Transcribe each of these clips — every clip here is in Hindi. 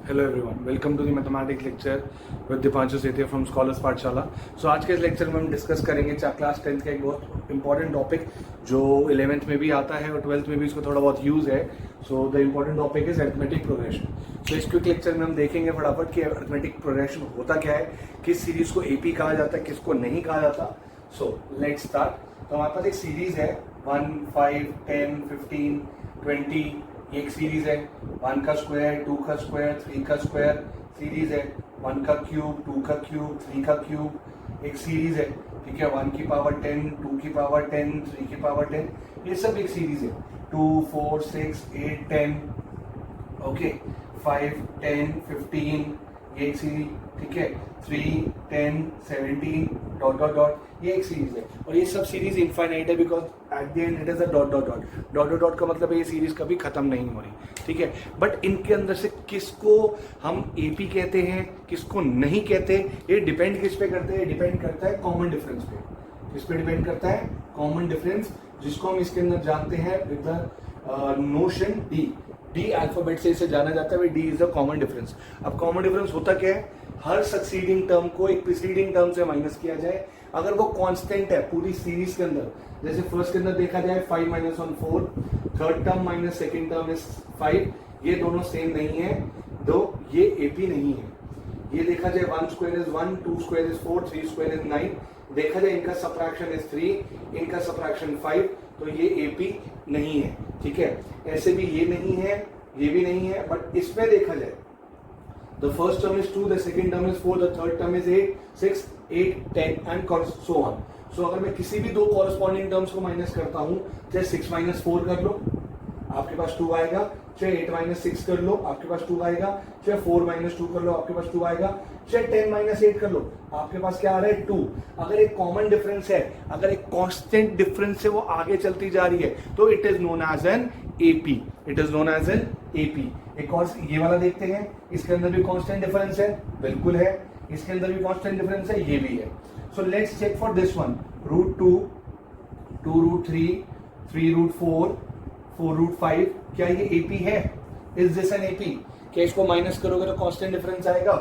Hello everyone, welcome to the mathematics lecture with Deepanshu Sethia from Scholars Pathshala. So आज के इस लेक्चर में हम डिस्कस करेंगे क्लास 10th का एक बहुत इंपॉर्टेंट टॉपिक जो 11th में भी आता है और 12th में भी इसको थोड़ा बहुत यूज है। So the important topic is arithmetic progression. So इस क्विक लेक्चर में हम देखेंगे फटाफट कि अरिथमेटिक प्रोग्रेशन होता क्या है, किस सीरीज को एपी कहा जाता है, किसको नहीं कहा जाता। So let's start. तो हमारे पास एक सीरीज है 1, 5, 10, 15, 20। एक सीरीज है 1 का स्क्वायर, 2 का स्क्वायर, 3 का स्क्वायर सीरीज है, 1 का क्यूब, 2 का क्यूब, 3 का क्यूब एक सीरीज है। ठीक है, 1 की पावर 10, 2 की पावर 10, 3 की पावर 10, ये सब एक सीरीज है। 2, 4, 6, 8, 10, ओके, 5, 10, 15 ये एक सीरीज। ठीक है, 3, 10, 17 डॉट डॉट डॉट ये एक सीरीज है। और ये सब सीरीज इनफाइनाइट है because at the end it is a dot dot dot dot dot dot का मतलब ये सीरीज कभी खत्म नहीं हो रही। ठीक है, बट इनके अंदर से किसको हम एपी कहते हैं, किसको नहीं कहते, ये डिपेंड किस पे करते हैं? डिपेंड करता है कॉमन डिफरेंस पे। किस पे डिपेंड करता है? कॉमन डिफरेंस, जिसको हम इसके अंदर जानते हैं with the notion D alphabet से इसे जाना जाता है। D is the common difference. अब कॉमन डिफरेंस होता क्या है? हर सक्सीडिंग टर्म को एक प्रीसीडिंग टर्म से माइनस किया जाए अगर वो कांस्टेंट है पूरी सीरीज के अंदर। जैसे फर्स्ट के अंदर देखा जाए 5 - 1 4, third term minus second term is 5, ये दोनों सेम नहीं है, दो ये एपी नहीं है। ये देखा जाए 1 square is 1, 2 square is 4, 3 square is 9, देखा जाए इनका सबट्रैक्शन इज 3, इनका सबट्रैक्शन 5, तो ये एपी नहीं है। ठीक है, ऐसे भी ये नहीं है, ये भी नहीं है, बट इसमें देखा जाए the first term is 2, the second term is 4, the third term is 8, 6, 8, 10 and so on. So अगर मैं किसी भी दो corresponding terms को माइनस करता हूँ, चाहे 6 - 4 कर लो आपके पास 2 आएगा, चाहे 8 - 6 कर लो आपके पास 2 आएगा, चाहे 4 - 2 कर लो आपके पास 2 आएगा, चाहे 10 - 8 कर लो आपके पास क्या आ रहा है? 2। अगर एक कॉमन डिफरेंस है, अगर एक कांस्टेंट डिफरेंस से वो आगे चलती जा रही है तो it is known as an AP. It is known as an AP. एक और ये वाला देखते हैं, इसके अंदर भी कांस्टेंट डिफरेंस है, बिल्कुल है, इसके अंदर भी कांस्टेंट डिफरेंस है, ये भी है। So let's check for this one. √2, 2√3, 3√4, 4√5, क्या ये एपी है? Is this an AP? क्या इसको माइनस करोगे तो कांस्टेंट डिफरेंस आएगा?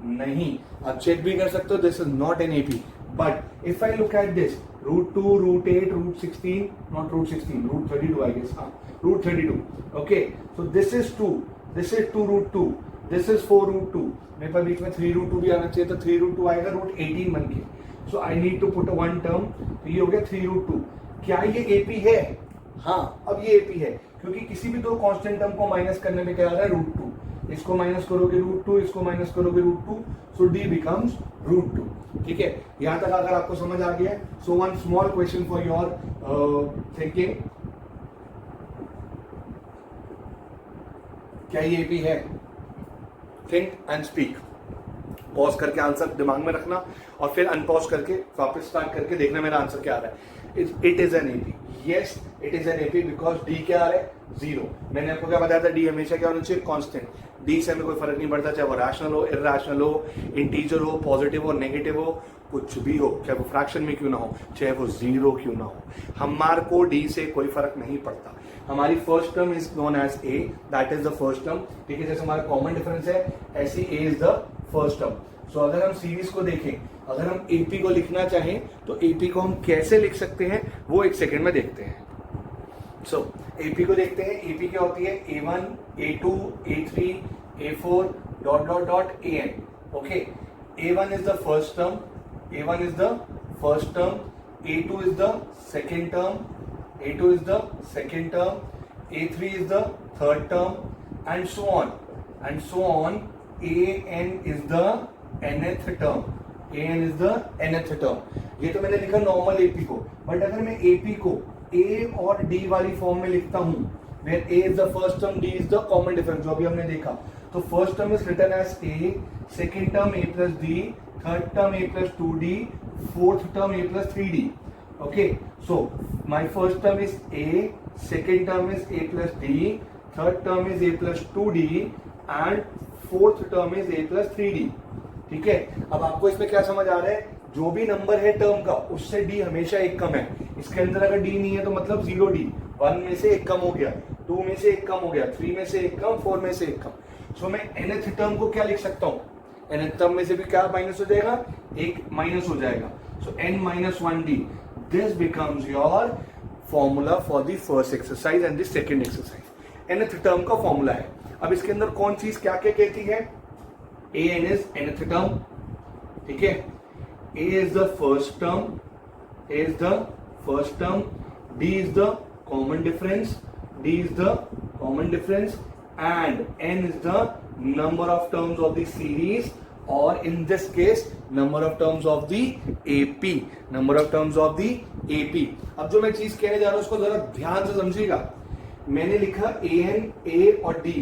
नहीं। आप चेक भी कर सकते हो, this is not an AP. But if I look at this √2, √8, √16, not √16, √32 I guess, √32, okay, so this is 2, this is 2√2, this is 4√2, मेरे पास बीच में 3√2 भी आना चाहिए, तो 3√2 आएगा √18 बन के। So I need to put one term, तो ये हो गया 3√2। क्या ये एपी है? हाँ, अब ये एपी है, क्योंकि किसी भी दो कांस्टेंट टर्म को माइनस करने में क्या आ रहा है? √2। इसको माइनस करोगे √2, इसको माइनस करोगे √2, सो डी बिकम्स √2। ठीक है, यहां तक अगर आपको समझ आ गया, so one small question for your thinking, क्या ये एपी है? Think and speak. पॉज करके आंसर दिमाग में रखना और फिर अनपॉज करके वापस स्टार्ट करके देखना मेरा आंसर क्या आ रहा है। It is an AP. Yes, it is an AP because D क्या आ रहा है? 0। मैंने आपको क्या बताया था? डी हमेशा क्या होना चाहिए? कांस्टेंट। डी से हमें कोई फर्क नहीं पड़ता, चाहे वो रैशनल हो, इरैशनल हो, इंटीजर हो, पॉजिटिव हो, नेगेटिव हो, कुछ भी हो, चाहे वो फ्रैक्शन में क्यों ना हो, चाहे वो 0 क्यों ना हो, हमारे को डी से कोई फर्क नहीं पड़ता। हमारी first term is known as a, that is the first term. ठीक है, जैसे हमारा कॉमन डिफरेंस है, ऐसी a is the first term. So अगर हम सीरीज को देखें, अगर हम एपी को लिखना चाहें तो एपी को हम कैसे लिख सकते हैं वो एक सेकेंड में देखते हैं। सो एपी को देखते हैं। एपी क्या होती है? A1, A2, A3, A4 dot dot dot AN। Okay, A1 is the first term, A1 is the first term, A2 is the second term, A2 is the second term, A3 is the third term and so on and so on. AN is the nth term, AN is the nth term. ये तो मैंने लिखा नॉर्मल एपी को, बट अगर मैं एपी को ए और डी वाली फॉर्म में लिखता हूं, where a is the first term, d is the common difference, जो अभी हमने देखा, तो first term is written as a, second term a plus d, third term a plus 2d, fourth term a plus 3d। Okay, so my first term is a, second term is a plus d, third term is a plus 2d and fourth term is a plus 3d। ठीक है, अब आपको इसमें क्या समझ आ रहा है? जो भी नंबर है टर्म का, उससे डी हमेशा एक कम है। इसके अंदर अगर डी नहीं है तो मतलब 0D, 1 में से एक कम हो गया, 2 में से एक कम हो गया, 3 में से एक कम, 4 में से एक कम। सो मैं nth टर्म को क्या लिख सकता हूं, nth टर्म में से भी क्या माइनस हो जाएगा, एक माइनस हो जाएगा, सो n minus 1d, this becomes your formula for the first exercise and the second exercise. nth term का फॉर्मूला है। अब इसके अंदर कौन चीज क्या क्या कहती है, an is nth टर्म, ठीक है, a is the first term, a is the first term, d is the common difference, d is the common difference, and n is the number of terms of the series, or in this case number of terms of the AP, number of terms of the AP। अब जो मैं चीज कहने जा रहा हूं उसको जरा ध्यान से समझिएगा। मैंने लिखा an, a और d,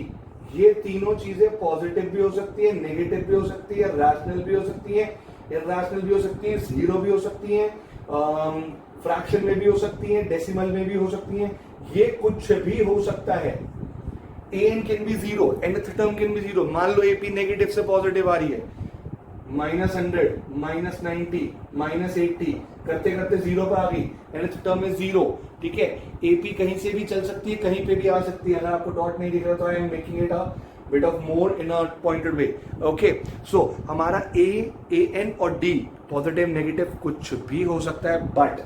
ये तीनों चीजें पॉजिटिव भी हो सकती है, नेगेटिव भी हो सकती है, रैशनल भी हो सकती है, इरैशनल भी हो सकती है, जीरो भी हो सकती है, फ्रैक्शन में भी हो सकती है, डेसिमल में भी हो सकती है, ये कुछ भी हो सकता है। an can be zero, nth term can be zero. मान लो AP नेगेटिव से पॉजिटिव आ रही है, -100, -90, -80 करते करते जीरो पर आ गई, nth टर्म में जीरो, ठीक है। AP कहीं से भी चल सकती है, कहीं पे भी आ सकती है। अगर आपको डॉट नहीं दिख रहा तो I am making it a bit of more in a pointed way, okay. So हमारा A, AN और D पॉजिटिव नेगेटिव कुछ भी हो सकता है, but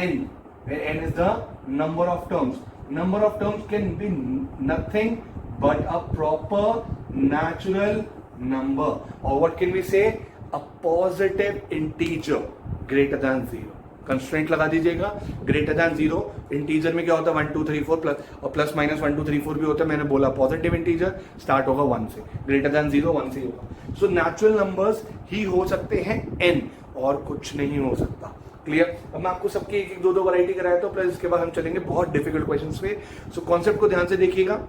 N, where N is the number of terms, number of terms can be nothing but a proper natural number, or what can we say, a positive integer greater than 0। Constraint लगा दीजिएगा, ग्रेटर देन 0। इंटीजर में क्या होता है, 1 2 3 4 प्लस, और प्लस माइनस 1 2 3 4 भी होता है। मैंने बोला पॉजिटिव इंटीजर स्टार्ट होगा 1 से, ग्रेटर देन 0 1 से होगा। सो नेचुरल नंबर्स ही हो सकते हैं n, और कुछ नहीं हो सकता। क्लियर। अब मैं आपको सबकी एक एक दो दो वैरायटी कराया तो प्लस इसके बाद हम चलेंगे बहुत डिफिकल्ट क्वेश्चंस पे। सो कॉन्सेप्ट को ध्यान से देखिएगा।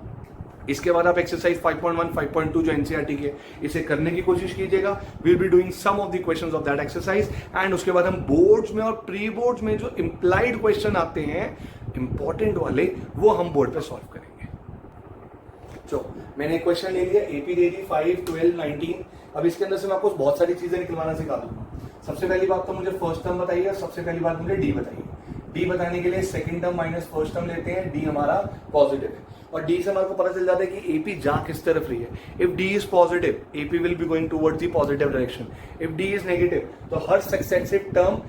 इसके बाद आप एक्सरसाइज 5.1 5.2 जो एनसीईआरटी के, इसे करने की कोशिश कीजिएगा। We'll be doing some of the questions of that exercise, and उसके बाद हम बोर्ड्स में और प्री बोर्ड्स में जो इंप्लाइड क्वेश्चन आते हैं इंपॉर्टेंट वाले, वो हम बोर्ड पे सॉल्व करेंगे। तो मैंने क्वेश्चन ले लिया, एपी दे दी 5 12 19। अब इसके अंदर से मैं आपको बहुत सारी चीजें निकलवाना सिखा दूंगा। सबसे पहली बात तो मुझे फर्स्ट टर्म बताइए, सबसे पहली बात मुझे डी बताइए। डी बताने के लिए second term minus first term लेते हैं, डी हमारा पॉजिटिव है, और डी से हमारे को पता चल जाता है कि एपी जा किस तरफ रही है। If D is positive, AP will be going towards the positive direction. If D is negative, तो हर सक्सेसिव टर्म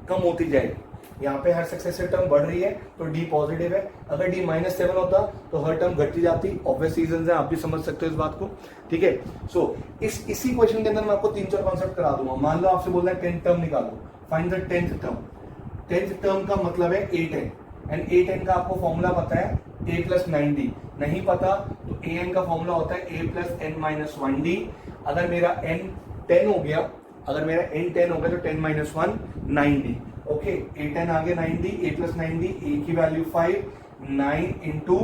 कम होती जाएगी। यहाँ पे हर सक्सेसिव टर्म बढ़ रही है तो डी पॉजिटिव है। अगर डी -7 होता तो हर टर्म घटती जाती। ऑब्वियस रीजंस है, आप भी समझ सकते हो इस बात को, ठीक है। सो इसी क्वेश्चन के अंदर मैं आपको 3-4 कॉन्सेप्ट करा दूंगा। मान लो आपसे बोल रहा है 10th टर्म निकालो, find the 10th term. 10th term का मतलब है A10, एंड A10 का आपको फॉर्मूला पता है A + 9D। नहीं पता तो AN का फॉर्मूला होता है A + n - 1D। अगर मेरा n 10 हो गया, अगर मेरा n 10 हो गया तो 10 - 1 9D, ओके। A10 आ गया 9D, A + 9D, A की वैल्यू 5, 9 ×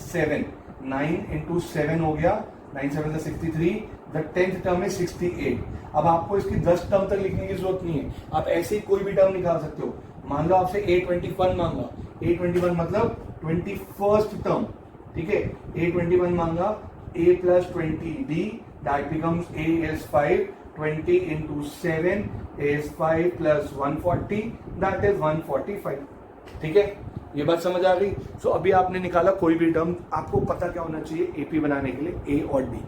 7, 9 × 7 हो गया, 9 7 63। द 10th टर्म है 68। अब आपको इसकी 10 टर्म तक लिखने की जरूरत नहीं है, आप ऐसे ही कोई भी टर्म निकाल सकते हो। मान लो आपसे A21 मांगा, A21 मतलब 21st टर्म, ठीक है। A21 मांगा, A + 20D, that becomes A is 5, 20 × 7 is 5 + 140, that is 145, ठीक है। ये बात समझ आ गई। सो अभी आपने निकाला कोई भी टर्म, आपको पता क्या होना चाहिए एपी बनाने के लिए, ए और डी।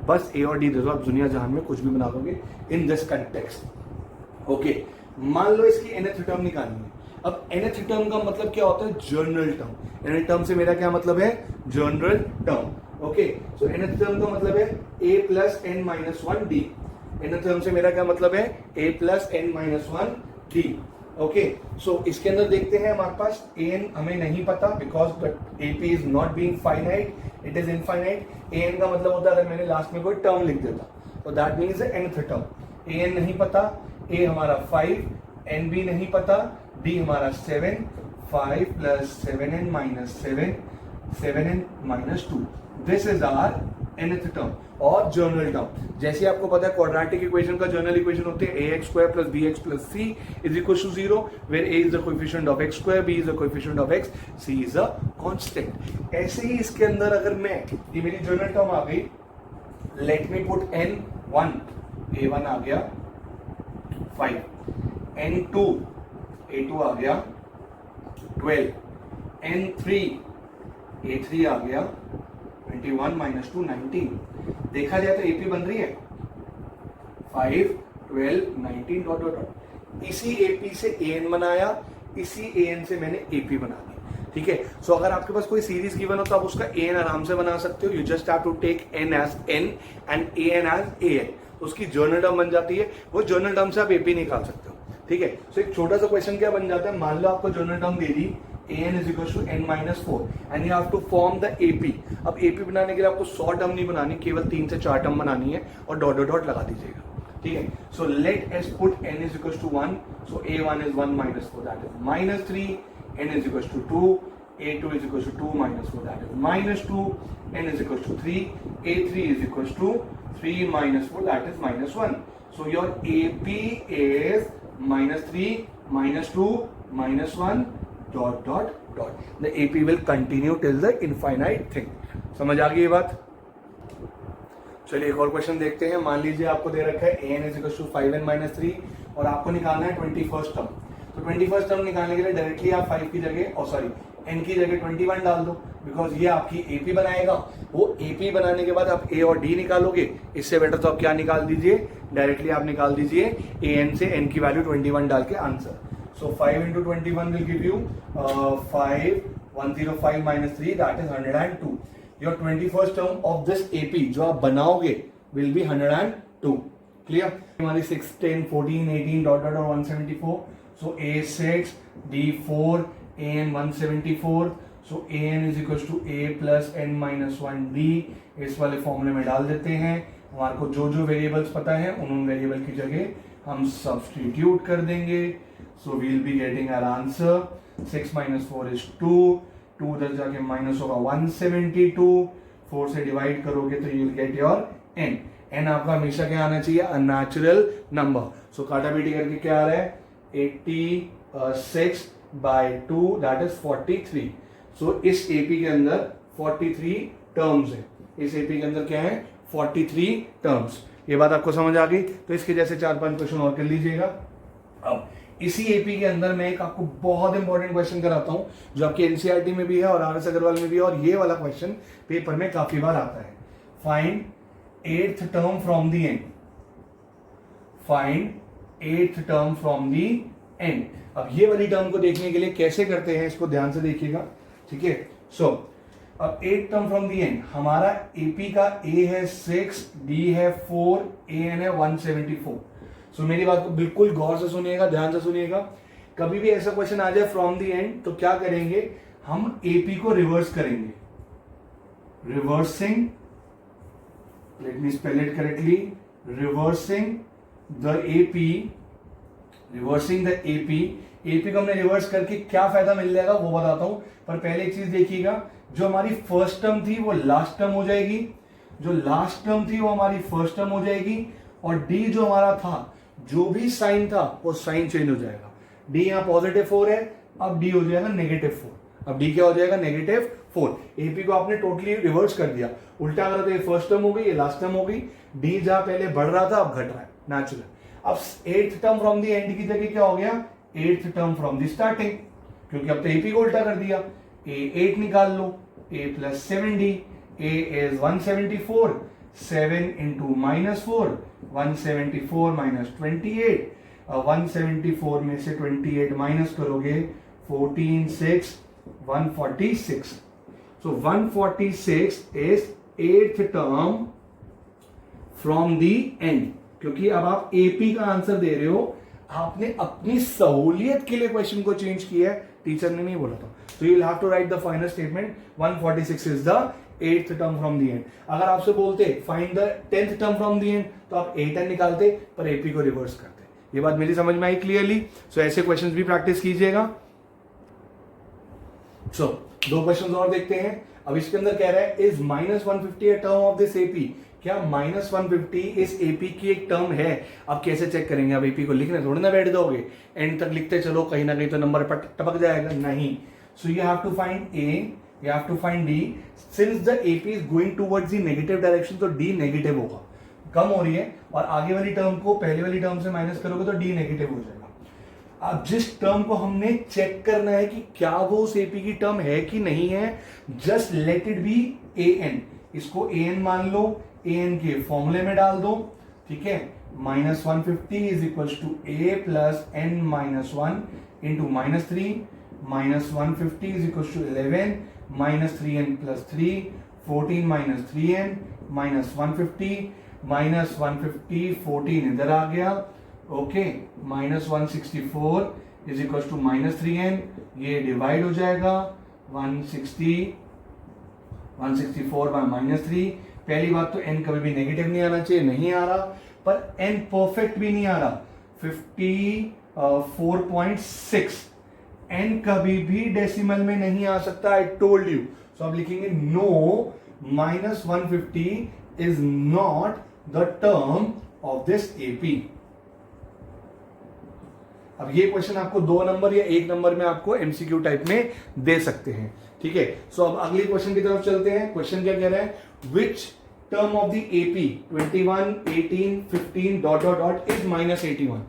बस ए और डी दे दो, आप दुनिया जहान में कुछ भी बना दोगे इन दिस कंटेक्स्ट, ओके। मान लो इसकी nth टर्म निकालनी है। अब nth टर्म का मतलब क्या होता है, जनरल टर्म। nth टर्म से मेरा क्या मतलब है, जनरल टर्म, ओके। सो nth टर्म का मतलब है a + n - 1d। nth term से मेरा क्या मतलब है, a + n - 1d, ओके। सो इसके अंदर देखते हैं, हमारे पास an हमें नहीं पता because AP is not being finite, it is infinite. an का मतलब होता है अगर मैंने लास्ट में कोई टर्म लिख देता तो that means nth term. an नहीं पता, a हमारा 5, n भी नहीं पता, d हमारा 7, 5 + 7n - 7, 7n - 2। This is our nth term और जनरल टर्म। जैसे आपको पता है क्वाड्रेटिक इक्वेशन का जनरल इक्वेशन होते हैं ax² + bx + c = 0, where a is the coefficient of x², b is the coefficient of x, c is a constant। ऐसे ही इसके अंदर अगर मैं, ये मेरी जनरल टर्म आ गई, let me put n1, a1 आ गया 5, n2 a2 आ गया 12, n3 a3 आ गया 21 माइनस 2 19। देखा जाए तो एपी बन रही है 5 12 19 डॉट डॉट डॉट। इसी एपी से एन बनाया, इसी एन से मैंने एपी बना दी। ठीक है, सो अगर आपके पास कोई सीरीज गिवन हो तो आप उसका एन आराम से बना सकते हो। You just have to take n as n and a n as a n, उसकी जर्नल टर्म बन जाती है। वो जर्नल टर्म से आप एपी निकाल सकते हो। ठीक है, सो एक छोटा सा क्वेश्चन क्या बन जाता है, मान लो आपको journal term they the an is equals to n minus 4 and you have to form the AP। अब AP बनाने के लिए आपको 100 टर्म नहीं बनानी, केवल 3 से 4 टर्म बनानी है और डॉट डॉट डॉट लगा दीजिएगा। ठीक है, so let S put n is equals to 1, so a1 is 1 minus 4, that is minus 3, n is equals to 2, a2 is equals to 2 minus 4, that is minus 2, n is equals to 3, a3 is equals to 3 minus 4, that is minus 1. So your AP is minus 3 minus 2 minus 1 dot dot dot. The AP will continue till the infinite thing. समझ आ गई ये बात? चलिए एक और क्वेश्चन देखते हैं। मान लीजिए आपको दे रखा है an is equals to 5n minus 3 और आपको निकालना है 21st टर्म। तो 21st टर्म निकालने के लिए डायरेक्टली आप 5 की जगह n की जगह 21 डाल दो, बिकॉज ये आपकी AP बनाएगा। वो AP बनाने के बाद आप a और d निकालोगे। इससे बेटर तो आप क्या निकाल दीजिए, डायरेक्टली आप निकाल दीजिए an से n की वैल्यू 21 डाल के answer. So 5 into 21 will give you 105 minus 3, that is 102. Your 21st term of this AP जो आप बनाओगे will be 102. Clear? हमारी 6, 10, 14, 18 dot dot और 174. So A6, D4, AN 174. So AN is equals to A plus N minus 1D. इस वाले फॉर्मूले में डाल देते हैं। हमारे को जो जो वेरिएबल्स पता है उन वेरिएबल की जगह हम सब्स्टिट्यूट कर देंगे। So we'll be getting our answer 6 minus 4 is 2, 2 उधर जाके माइनस होगा 172, 4 से डिवाइड करोगे तो you'll get your n। n आपका हमेशा क्या आना चाहिए, a natural number। So काटा पीटी करके क्या आ रहा है 86 by 2 that is 43। So इस AP के अंदर 43 टर्म्स है। इस AP के अंदर क्या है 43 टर्म्स। ये बात आपको समझ आ गई? तो इसके जैसे 4-5 क्वेश्चन और कर लीजिएगा। अब इसी एपी के अंदर मैं एक आपको बहुत इंपॉर्टेंट क्वेश्चन कराता हूं जो आपके एनसीईआरटी में भी है और आरएस अग्रवाल में भी है, और ये वाला क्वेश्चन पेपर में काफी बार आता है। Find 8th term from the end. Find 8th term from the end. अब ये वाली टर्म को देखने के लिए कैसे करते हैं इसको ध्यान से देखिएगा। ठीक है, सो अब 8th term from the end, हमारा एपी का ए है 6, डी है 4, एन है 174। सो मेरी बात को बिल्कुल गौर से सुनिएगा, ध्यान से सुनिएगा। कभी भी ऐसा क्वेश्चन आ जाए फ्रॉम द एंड तो क्या करेंगे, हम एपी को रिवर्स करेंगे। Reversing, let me spell it correctly, reversing the AP, reversing the AP. AP को हमने रिवर्स करके क्या फायदा मिल जाएगा वो बताता हूं, पर पहले एक चीज देखिएगा, जो हमारी फर्स्ट टर्म थी वो लास्ट टर्म हो जाएगी, जो लास्ट टर्म थी वो हमारी फर्स्ट टर्म हो जाएगी, और डी जो हमारा था, जो भी साइन था वो साइन चेंज हो जाएगा। डी यहाँ पॉजिटिव 4 है, अब डी हो जाएगा नेगेटिव 4। अब डी क्या हो जाएगा, नेगेटिव 4। एपी को आपने टोटली रिवर्स कर दिया, उल्टा करा तो ये फर्स्ट टर्म हो गई, ये लास्ट टर्म हो गई। डी जहां पहले बढ़ रहा था अब घट रहा है, नेचुरल। अब 8th term from the end की जगह क्या हो गया, 8th term from the starting, क्योंकि अब तो एपी को उल्टा कर दिया। ए 8 निकाल लो, a plus 7d, a is 174, 7 into minus 4, 174 minus 28, 174 में से 28 माइनस करोगे 14, 6, 146। So 146 is 8th term from the end, क्योंकि अब आप AP का आंसर दे रहे हो, आपने अपनी सहूलियत के लिए क्वेश्चन को चेंज किया है, टीचर ने नहीं बोला था। So you will have to write the final statement, 146 is the 8th term from the end। अगर आपसे बोलते find the 10th term from the end तो आप 8 निकालते पर AP को रिवर्स करते। ये बात मेरी समझ में आई क्लियरली? सो ऐसे क्वेश्चंस भी प्रैक्टिस कीजिएगा। सो 2 क्वेश्चन और देखते हैं। अब इसके अंदर कह रहा है is -150 a term of this AP. क्या -150 इस एपी की एक टर्म है? अब कैसे चेक करेंगे? अब एपी को लिखने थोड़ी ना बैठ दोगे, एंड तक लिखते चलो, कहीं ना कहीं तो नंबर पर टपक जाएगा, नहीं। So you have to find a, you have to find d. Since the AP is going towards the negative direction तो डी नेगेटिव होगा, कम हो रही है, और आगे वाली टर्म को पहले वाली टर्म से माइनस करोगे तो डी नेगेटिव हो जाएगा। अब जिस टर्म को हमने चेक करना है कि क्या वो उस एपी की टर्म है कि नहीं है, just let it be a n. इसको an मान लो, an के फॉर्मूले में डाल दो, ठीक है, -150 is equal to a plus n minus 1 into -3, -150 is equal to 11 -3n plus 3, 14 minus 3n -150, -150 14 इधर आ गया, okay, -164 is equal to -3n, ये डिवाइड हो जाएगा 164 बाय -3। पहली बात तो n कभी भी नेगेटिव नहीं आना चाहिए, नहीं आ रहा, पर n परफेक्ट भी नहीं आ रहा, 54.6, n कभी भी डेसिमल में नहीं आ सकता, आई टोल्ड यू। सो आप लिखेंगे no, -150 is not the term of this AP. अब ये क्वेश्चन आपको 2 नंबर या 1 नंबर में आपको एमसीक्यू टाइप में दे सकते हैं, ठीक है। सो अब अगले क्वेश्चन की तरफ चलते हैं। क्वेश्चन क्या कह रहा है, which term of the AP 21, 18, 15 dot dot dot is -81।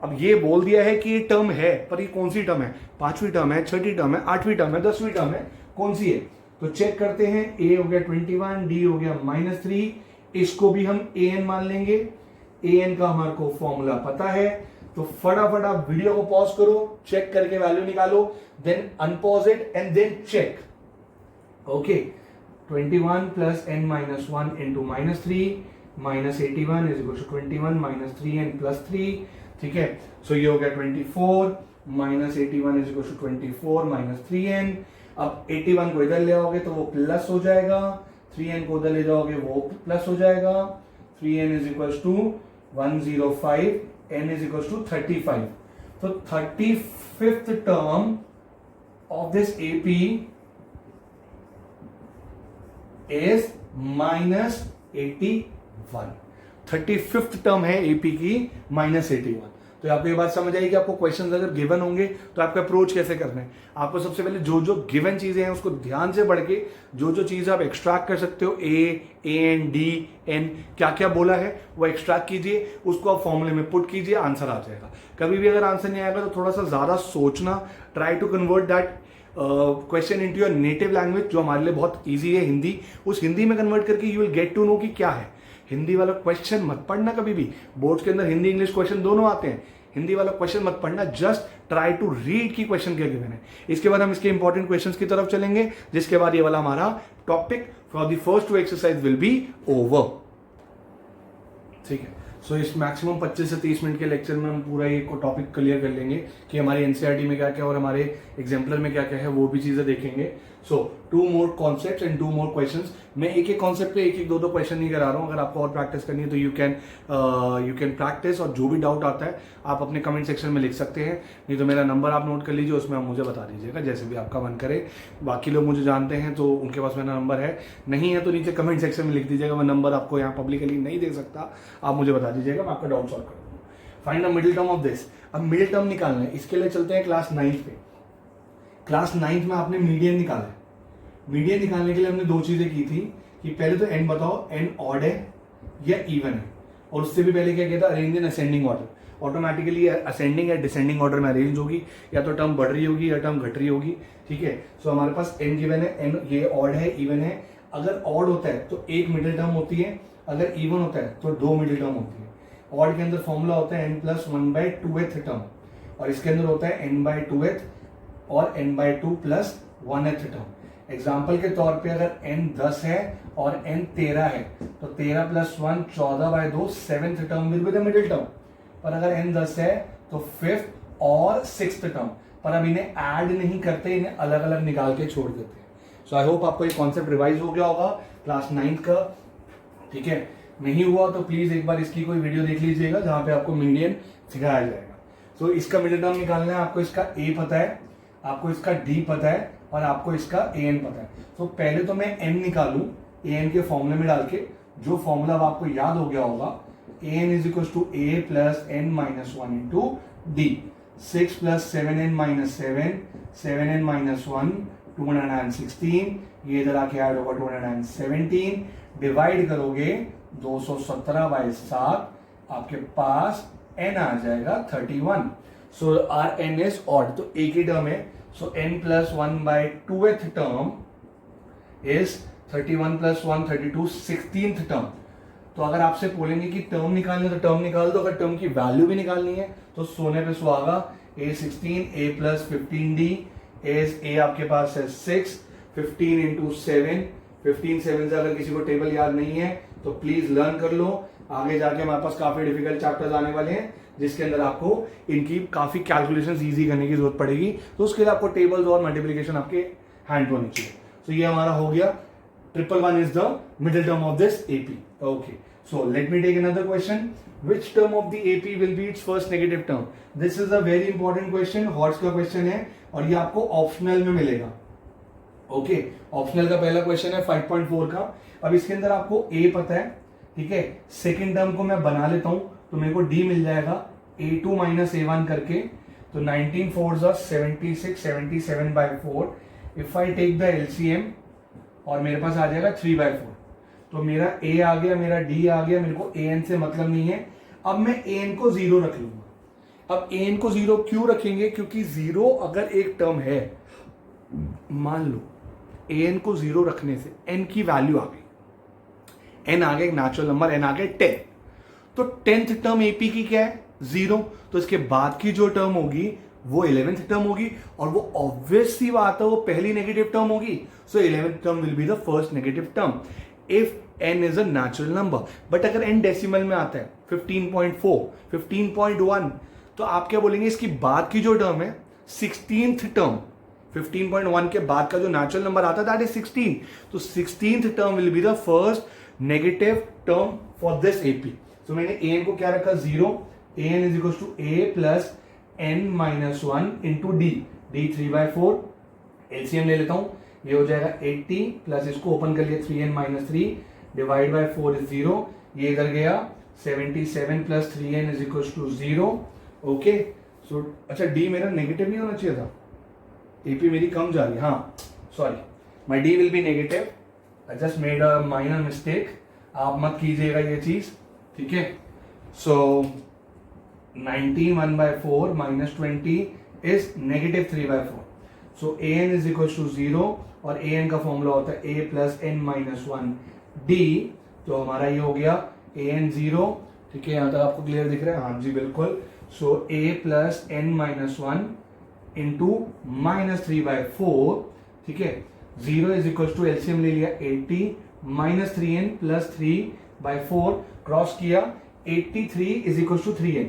अब ये बोल दिया है कि ये टर्म है, पर ये कौन सी टर्म है, 5वीं टर्म है, 6ठी टर्म है, 8वीं टर्म है, 10वीं टर्म है, कौन सी है? तो चेक करते हैं। a हो गया 21, d हो गया -3, इसको भी हम an मान लेंगे। an का हमारे को फॉर्मूला पता है, तो फटाफट आप वीडियो को पॉज करो, चेक करके वैल्यू निकालो, then unpause it and then check, okay. 21 plus n minus 1 into -3 -81 is equal to 21 minus 3n plus 3, ठीक है। सो ये हो गया 24 -81 is equal to 24 minus 3n। अब 81 को इधर ले आओगे तो वो प्लस हो जाएगा, 3n को उधर ले जाओगे वो प्लस हो जाएगा, 3n is equal to 105, n is equal to 35। तो 35th term of this AP is -81। 35th term है एपी की -81। तो आपको ये बात समझ आएगी कि आपको क्वेश्चंस अगर गिवन होंगे तो आपका अप्रोच कैसे करना है। आपको सबसे पहले जो जो गिवन चीजें हैं उसको ध्यान से पढ़ के जो जो चीजें आप एक्सट्रैक्ट कर सकते हो, ए एन डी एन क्या क्या बोला है वो एक्सट्रैक्ट कीजिए, उसको आप फॉर्मूले में पुट कीजिए, आंसर आ जाएगा। कभी भी अगर आंसर नहीं आएगा तो थोड़ा सा ज्यादा सोचना, try to convert that question into your native language, जो हमारे लिए बहुत ईजी है हिंदी, उस हिंदी में कन्वर्ट करके you will get to know कि क्या है। हिंदी वाला क्वेश्चन मत पढ़ना कभी भी, बोर्ड्स के अंदर हिंदी इंग्लिश क्वेश्चन दोनों आते हैं, हिंदी वाला क्वेश्चन मत पढ़ना, जस्ट ट्राई टू रीड की क्वेश्चन क्या गिवन है। इसके बाद हम इसके इंपॉर्टेंट क्वेश्चंस की तरफ चलेंगे, जिसके बाद ये वाला हमारा topic for the first 2 exercise will be over, ठीक है। सो इस मैक्सिमम 25 से 30 मिनट के लेक्चर में हम पूरा ये टॉपिक क्लियर कर लेंगे कि हमारे एनसीईआरटी में क्या क्या और हमारे एग्जाम्पलर में क्या क्या है, वो भी चीजें देखेंगे। सो 2 more concepts and 2 more questions. मैं एक एक कॉन्सेप्ट पे एक 2 क्वेश्चन नहीं करा रहा हूँ। अगर आपको और प्रैक्टिस करनी है तो यू कैन प्रैक्टिस, और जो भी डाउट आता है आप अपने कमेंट सेक्शन में लिख सकते हैं, नहीं तो मेरा नंबर आप नोट कर लीजिए, उसमें आप मुझे बता दीजिएगा जैसे भी आपका मन करे। बाकी लोग मुझे जानते हैं तो उनके पास मेरा नंबर है, नहीं है तो नीचे कमेंट सेक्शन में लिख दीजिएगा। मैं नंबर आपको यहाँ पब्लिकली नहीं दे सकता, आप मुझे बता दीजिएगा, मैं आपका डाउट सॉल्व कर दूँगा। Find the middle term of this. अब मिडिल टर्म निकालना है, इसके लिए चलते हैं क्लास 9th पे। क्लास 9th में आपने मीडियन निकाला है। मीडियन निकालने के लिए हमने 2 चीजें की थी कि पहले तो n बताओ, n ऑड है या इवन है, और उससे भी पहले क्या किया था, arrange in ascending order. Automatically ascending या डिसेंडिंग ऑर्डर में अरेंज होगी, या तो टर्म बढ़ रही होगी या टर्म घट रही होगी, ठीक है। सो हमारे पास n गिवन है, n ये ऑड है इवन है। अगर ऑड होता है तो एक मिडिल टर्म होती है, अगर इवन होता है तो 2 मिडिल टर्म होती है। ऑड के अंदर फॉर्मूला होता है n प्लस 1/2th टर्म, और इसके अंदर होता है n/2th और n/2 plus 1th term. Example के तौर पे अगर n 10 है और n 13 है तो 13 plus 1 14/2 7th term will be the middle term. पर अगर n 10 है तो 5th और 6th टर्म, पर अब इन्हें ऐड नहीं करते, इन्हें अलग अलग निकाल के छोड़ देते हैं। सो आई होप आपको ये कॉन्सेप्ट रिवाइज हो गया होगा क्लास 9th का, ठीक है। नहीं हुआ तो प्लीज एक बार इसकी कोई वीडियो देख लीजिएगा जहां पे आपको मीडियन सिखाया जाएगा। सो इसका मिडिल टर्म निकालना है, आपको इसका a पता है, आपको इसका d पता है, और आपको इसका an पता है। तो पहले तो मैं n निकालू, an के फॉर्मूले में डाल के, जो फॉर्मूला आपको याद हो गया होगा, an is equal to a plus n minus 1 into d. 6 plus 7n minus 7, 7n minus 1 216, ये इधर आके ऐड होगा 217, डिवाइड करोगे 217/7, आपके पास n आ जाएगा 31। सो आर n इज ऑड, तो एक ही टर्म है। So n plus 1/2th term is 31 plus 1 32, 16th term. तो अगर आपसे बोलेंगे कि टर्म निकालनी है तो टर्म निकाल दो, अगर टर्म की वैल्यू भी निकालनी है तो सोने पे सुहागा, A16 A plus 15D is A आपके पास है 6, 15 इंटू 7, 15 7 से अगर किसी को टेबल याद नहीं है तो प्लीज लर्न कर लो। आगे जाके हमारे पास काफी डिफिकल्ट चैप्टर्स आने वाले हैं जिसके अंदर आपको इनकी काफी कैलकुलेशंस इजी करने की जरूरत पड़ेगी, तो उसके लिए आपको टेबल्स और मल्टीप्लिकेशन आपके हैंड होनी चाहिए। तो ये हमारा हो गया, 111 is the middle term of this AP. Okay, so let me take another question. Which term of the AP will be its first negative term? This is a very important question. Hots का क्वेश्चन है और ये आपको ऑप्शनल में मिलेगा। ओके, ऑप्शनल का पहला क्वेश्चन है 5.4 का। अब इसके अंदर आपको A पता है, ठीक है। सेकेंड टर्म को मैं बना लेता हूं तो मेरे को D मिल जाएगा A2 माइनस A1 करके। तो 19 4 76, 77 by 4. If I take the LCM और मेरे पास आ जाएगा 3/4। तो मेरा A आ गया, मेरा D आ गया, मेरे को AN से मतलब नहीं है। अब मैं AN को 0 रख लूंगा। अब AN को 0 क्यों रखेंगे? क्योंकि 0 अगर एक टर्म है, मान लो AN को 0 रखने से N की वैल्यू आ गई, N आ गया एक नेचुरल नंबर, N आ गया 10। तो 10th टर्म AP की क्या है? 0। तो इसके बाद की जो टर्म होगी वो 11th टर्म होगी और वो ऑब्वियस सी बात है वो पहली नेगेटिव टर्म होगी। सो 11th term will be the first negative term if n is a natural number. But अगर n डेसिमल में आता है 15.4, 15.1, तो आप क्या बोलेंगे? इसकी बाद की जो टर्म है 16th टर्म, 15.1 के बाद का जो नेचुरल नंबर आता है दैट इज 16। तो 16th term will be the first negative term for this AP। सो मैंने an को क्या रखा? 0। an is equal to A plus n minus 1 into D, D 3/4। LCM ले लेता हूं, ये हो जाएगा 80 प्लस इसको ओपन कर लिया 3n minus 3 divide by 4 is 0। ये इधर गया 77 plus 3n is equal to 0। Okay, so अच्छा D मेरा नेगेटिव नहीं होना चाहिए था, AP मेरी कम जा रही है। हाँ sorry, my D will be negative, I just made a minor mistake. आप मत कीजिएगा ये चीज, ठीक है। सो 19 1/4 minus 20 is negative 3/4. So an is equals to 0 और an का फॉर्मूला होता है a plus n minus 1 d। तो हमारा ये हो गया an 0, ठीक है। यहाँ तक आपको क्लियर दिख रहा है? हाँ जी बिल्कुल। So a plus n minus 1 into minus 3/4, ठीक है। 0 is equals to LCM ले लिया 80 minus 3n plus 3/4 क्रॉस किया, 83 is equals to 3n।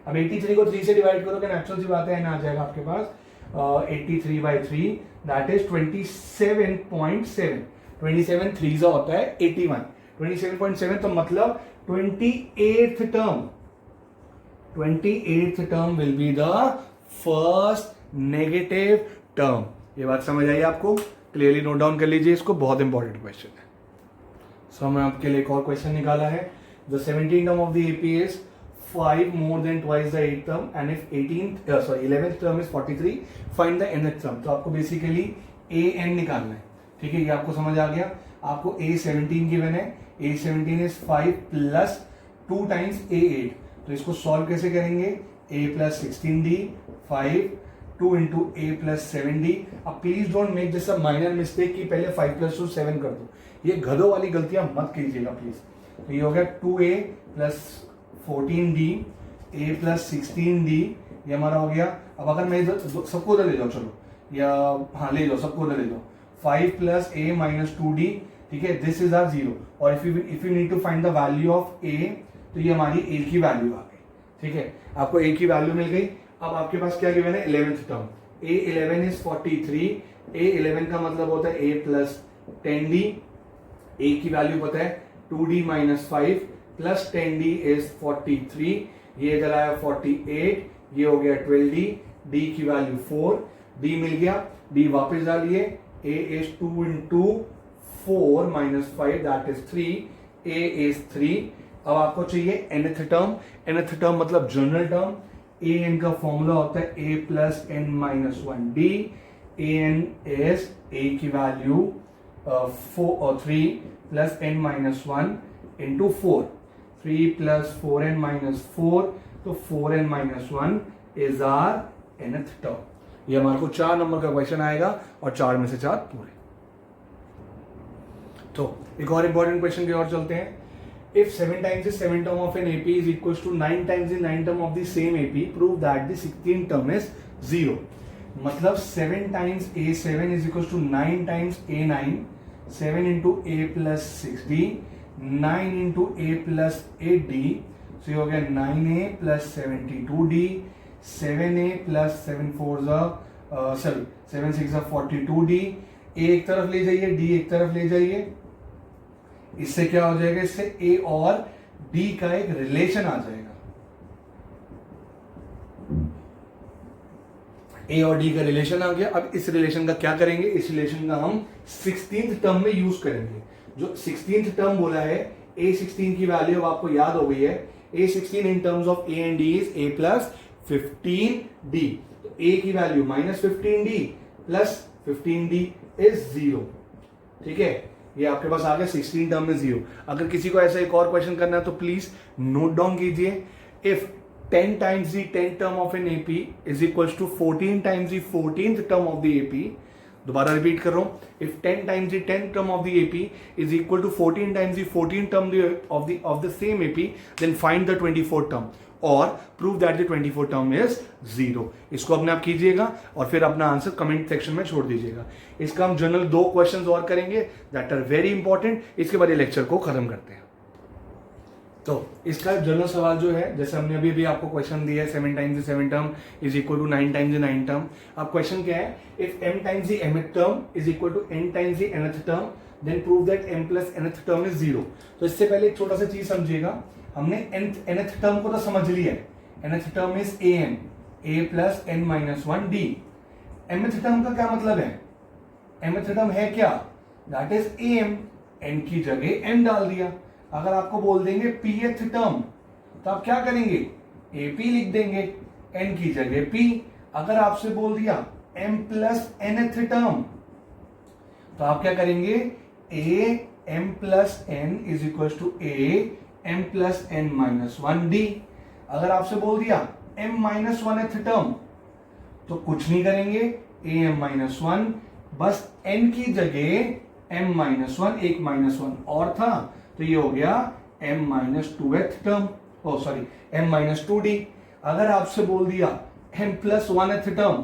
अब 83 को 3 से डिवाइड करोगे, नेचुरल सी बात है, n आ जाएगा आपके पास 83/3 दैट इज 27.7। 27 3 होता है 81, 27.7। तो मतलब 28th term will be the first negative term. ये बात समझ आई आपको? क्लियरली नोट डाउन कर लीजिए इसको, बहुत इंपॉर्टेंट क्वेश्चन है। सो हमने आपके लिए एक और क्वेश्चन निकाला है। The 17th term of the AP is 5 more than twice the 8th term and if 11th term is 43, find the nth term। तो आपको बेसिकली an निकालना है, ठीक है। ये आपको समझ आ गया। आपको A17 गिवन है, A17 is 5 plus 2 times A8। तो इसको सॉल्व कैसे करेंगे? A plus 16D 5 2 into A plus 7D। अब please don't make this a minor mistake कि पहले 5 plus 2 7 कर दो, ये गधों वाली गलतियां मत कीजिएगा प्लीज। तो ये हो गया 2A plus 14D A plus 16D, ये हमारा हो गया। अब अगर मैं सबको उधर ले जाओ, चलो, या हाँ ले जाओ, सबको उधर ले जाओ। 5 plus A minus 2D, ठीक है, दिस इज आर 0। और if you need to find the value of A, तो ये हमारी A की वैल्यू आ गई, ठीक है। आपको A की वैल्यू मिल गई। अब आपके पास क्या गिवन है? 11th term. A11 is 43। A11 का मतलब होता है A plus 10D। A की वैल्यू पता है 2D minus 5 plus 10D is 43। ये इधर आया 48, ये हो गया 12D। D की वैल्यू 4, D मिल गया, D वापस डालिए, A is 2 into 4 minus 5 that is 3, A is 3। अब आपको चाहिए nth टर्म। nth टर्म मतलब जनरल टर्म। an का फॉर्मूला होता है A plus n minus 1D। an is A की value 3 plus n minus 1 into 4, 3 plus 4n minus 4, तो 4n minus 1 is our nth term. ये हमारे को 4 नंबर का क्वेश्चन आएगा और 4 में से 4 पूरे। तो एक और इंपॉर्टेंट क्वेश्चन की ओर चलते हैं. If 7 times the 7 term of an AP is equals to 9 times the 9 term of the same AP, prove that the 16th term is 0. मतलब 7 times A7 is equals to 9 times A9, 7 into A plus 6D, 9 into A plus 8D, so ये हो गया 9A plus 72D, 7A plus 7 6 42D. A एक तरफ ले जाइए, D एक तरफ ले जाइए. इससे क्या हो जाएगा, इससे ए और डी का एक रिलेशन आ जाएगा. ए और डी का रिलेशन आ गया. अब इस रिलेशन का क्या करेंगे, इस रिलेशन का हम 16th टर्म में यूज करेंगे. जो 16th टर्म बोला है, A16 की वैल्यू आपको याद हो गई है. A16 in terms of A and D is A plus 15D. तो ए की value minus 15D plus 15D is 0. ठीक है, ये आपके पास आ गया 16 टर्म में 0. अगर किसी को ऐसा एक और क्वेश्चन करना है तो प्लीज नोट डाउन कीजिए. If 10 times the 10th term of an AP is equals to 14 times the 14th term of the AP. दोबारा रिपीट कर रहा हूं. If 10 times the 10th term of the AP is equal to 14 times the 14th term of the same AP, then find the 24th term और prove that the 24th term is 0. इसको अपने आप कीजिएगा और फिर अपना आंसर कमेंट सेक्शन में छोड़ दीजिएगा. इसका हम जनरल 2 क्वेश्चंस और करेंगे दैट आर वेरी इंपॉर्टेंट. इसके बाद ये लेक्चर को खत्म करते हैं. तो इसका जनरल सवाल जो है, जैसे हमने अभी भी आपको क्वेश्चन दिया है, 7 times the 7 term is equal to 9 times the 9 term. अब क्वेश्चन क्या है, if m times the mth term is equal to n times the nth term, then prove that m plus nth term is 0. तो इससे पहले एक छोटा सा चीज समझिएगा. हमने nth टर्म को तो समझ लिया है. nth term is an, a plus n minus 1d. mth term का क्या मतलब है, mth टर्म है क्या, दैट इज am. n की जगह m डाल दिया. अगर आपको बोल देंगे pth टर्म तो आप क्या करेंगे, ap लिख देंगे, n की जगह p. अगर आपसे बोल दिया m प्लस nth टर्म तो आप क्या करेंगे, a m plus n is equal to a m plus n minus 1d. अगर आपसे बोल दिया m माइनस 1th टर्म तो कुछ नहीं करेंगे, a m माइनस 1, बस n की जगह m माइनस 1, एक माइनस 1 और था तो ये हो गया m माइनस 2th टर्म, ओ सॉरी m माइनस 2d. अगर आपसे बोल दिया m प्लस 1th टर्म,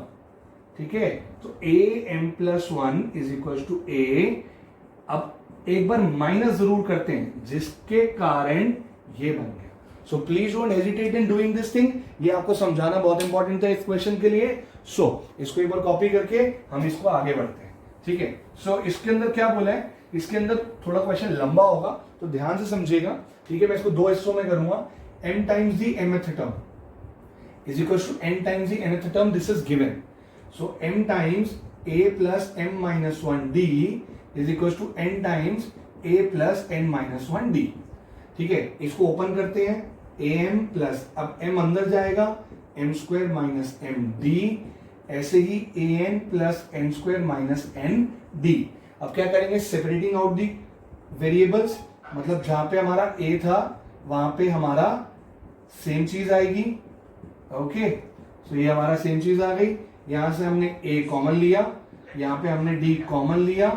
ठीक है, तो a m plus 1 is equal to a. अब एक बार माइनस जरूर करते हैं जिसके कारण ये बन गया. So please don't hesitate in doing this thing. ये आपको समझाना बहुत इंपॉर्टेंट था इस क्वेश्चन के लिए. सो इसको एक बार कॉपी करके हम इसको आगे बढ़ते हैं. ठीक है, सो इसके अंदर क्या बोला है, इसके अंदर थोड़ा क्वेश्चन लंबा होगा तो ध्यान से समझिएगा. ठीक है, मैं इसको 2 हिस्सों में करूंगा. m times the mth term is equal to n times the nth term. This is given. So m times a plus m minus 1d is equal to n times a plus n minus 1d. ठीक है, इसको ओपन करते हैं. am प्लस, अब m अंदर जाएगा, m square minus M D. ऐसे ही an plus n square minus N D. अब क्या करेंगे, सेपरेटिंग आउट दी वेरिएबल्स. मतलब जहां पे हमारा a था वहां पे हमारा सेम चीज आएगी. ओके, तो ये हमारा सेम चीज आ गई. यहां से हमने a कॉमन लिया, यहां पे हमने d कॉमन लिया.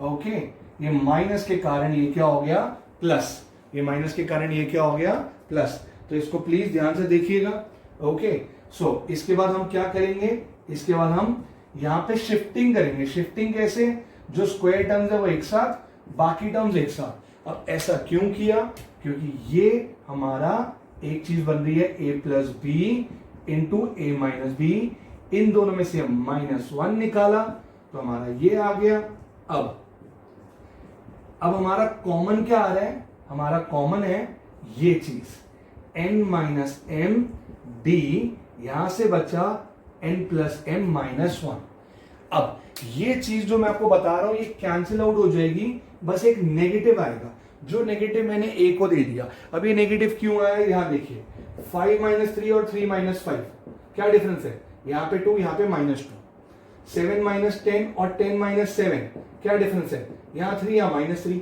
ओके, ये माइनस के कारण ये क्या हो गया, प्लस. ये माइनस के कारण ये क्या हो गया, प्लस. तो इसको प्लीज ध्यान से देखिएगा. ओके, सो इसके बाद हम क्या करेंगे, इसके बाद हम यहां पे शिफ्टिंग करेंगे. शिफ्टिंग कैसे, जो स्क्वायर टर्म्स है वो एक साथ, बाकी टर्म्स एक साथ. अब ऐसा क्यों किया, क्योंकि ये हमारा एक चीज बन रही है a plus b into a minus b. इन दोनों में से हम -1 निकाला तो हमारा ये आ गया. अब हमारा कॉमन क्या आ रहा है, हमारा कॉमन है ये चीज n माइनस एम डी. यहां से बचा n प्लस एम माइनस 1. अब ये चीज जो मैं आपको बता रहा हूं ये कैंसिल आउट हो जाएगी, बस एक नेगेटिव आएगा. जो नेगेटिव मैंने a को दे दिया. अब ये नेगेटिव क्यों आया, यहां देखिए 5 माइनस 3 और 3 माइनस 5, क्या डिफरेंस है, यहां पे 2, यहां पे -2. 7 माइनस 10 और 10 माइनस 7, क्या डिफरेंस है, यहां 3, यहां -3.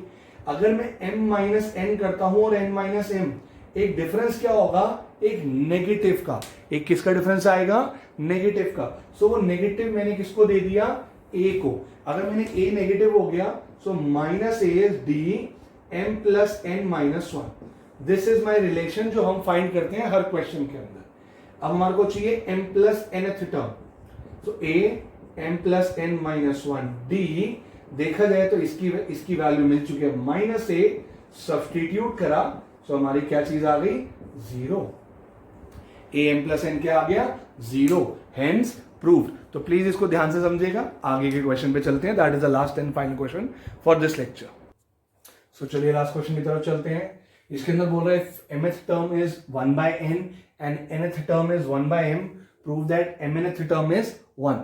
अगर मैं m माइनस n करता हूं और n माइनस m, एक डिफरेंस क्या होगा, एक नेगेटिव का. एक किसका डिफरेंस आएगा, नेगेटिव का. सो वो नेगेटिव मैंने किसको दे दिया, a को. अगर मैंने a नेगेटिव हो गया So minus a is d m plus n minus 1. This is my relation जो हम फाइंड करते हैं हर क्वेश्चन के अंदर. अब हमारे को चाहिए m plus nth term. So a m plus n minus 1 d. देखा जाए तो इसकी वैल्यू मिल चुकी है माइनस a. सब्सटीट्यूट करा तो हमारी क्या चीज आ गई? 0. a m प्लस n क्या आ गया? 0. Hence proved. तो प्लीज इसको ध्यान से समझिएगा. आगे के क्वेश्चन पे चलते हैं. That is the last and final question for this lecture. So चलिए लास्ट क्वेश्चन की तरफ चलते हैं. इसके अंदर बोल रहा है mth term is 1 by n and nth term is 1 by m. Prove that mnth term is 1.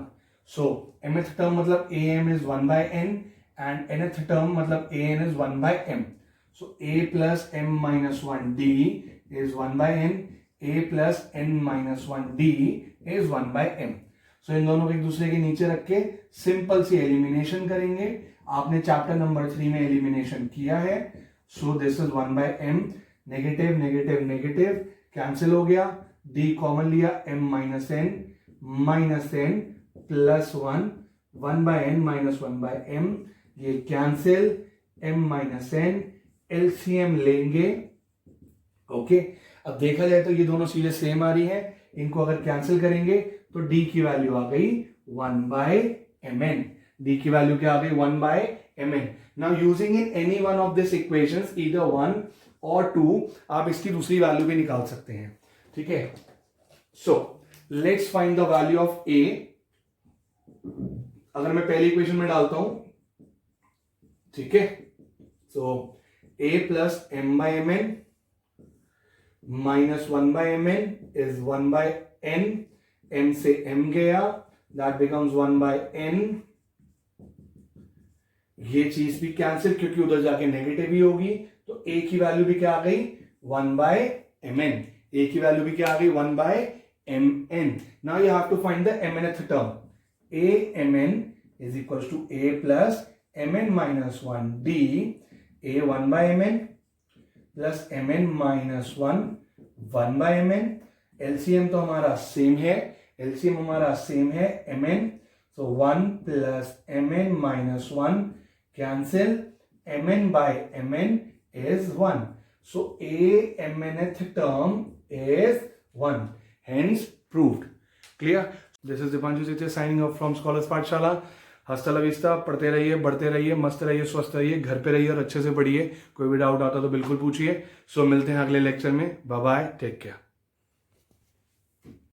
So mth term मतलब am is 1 by n and nth term मतलब an is 1 by m. So a plus m minus 1 d is 1 by n. a plus n minus 1 d is 1 by m. सो इन दोनों को एक दूसरे के नीचे रख के सिंपल सी एलिमिनेशन करेंगे. आपने चैप्टर नंबर 3 में एलिमिनेशन किया है. So this is 1 by m. Negative negative negative cancel हो गया. d कॉमन लिया m minus n plus 1 by n minus 1 by m. ये cancel m minus n. LCM लेंगे. ओके. अब देखा जाए तो ये दोनों चीजें सेम आ रही है. इनको अगर कैंसिल करेंगे तो d की वैल्यू आ गई 1 by mn. d की वैल्यू क्या आ गई? 1 by mn. Now using in any one of these equations, either 1 or 2, आप इसकी दूसरी वैल्यू भी निकाल सकते हैं. ठीक है. So let's find the value of a. अगर मैं पहली इक्वेशन में डालता हूं, ठीक है. So a plus m by mn minus 1 by mn is 1 by n. m से m गया, that becomes 1 by n. ये चीज भी कैंसिल क्योंकि उधर जाके नेगेटिव ही होगी. तो a की वैल्यू भी क्या आ गई? 1 by mn. a की वैल्यू भी क्या आ गई? 1 by mn. Now you have to find the mnth term. a mn is equals to a plus mn minus 1 d. a 1 by mn plus mn minus 1 by mn. LCM तो हमारा सेम है. LCM हमारा सेम है mn. So 1 plus mn minus 1 cancel. mn by mn is 1. So a mnth term is 1. Hence proved. Clear? This is Dipanshu Sethi signing off from Scholars Pathshala. हस्ता लविस्ता. पढ़ते रहिए, बढ़ते रहिए, मस्त रहिए, स्वस्थ रहिए, घर पे रहिए और अच्छे से पढ़िए. कोई भी डाउट आता तो बिल्कुल पूछिए. सो मिलते हैं अगले लेक्चर में. Bye bye. Take care.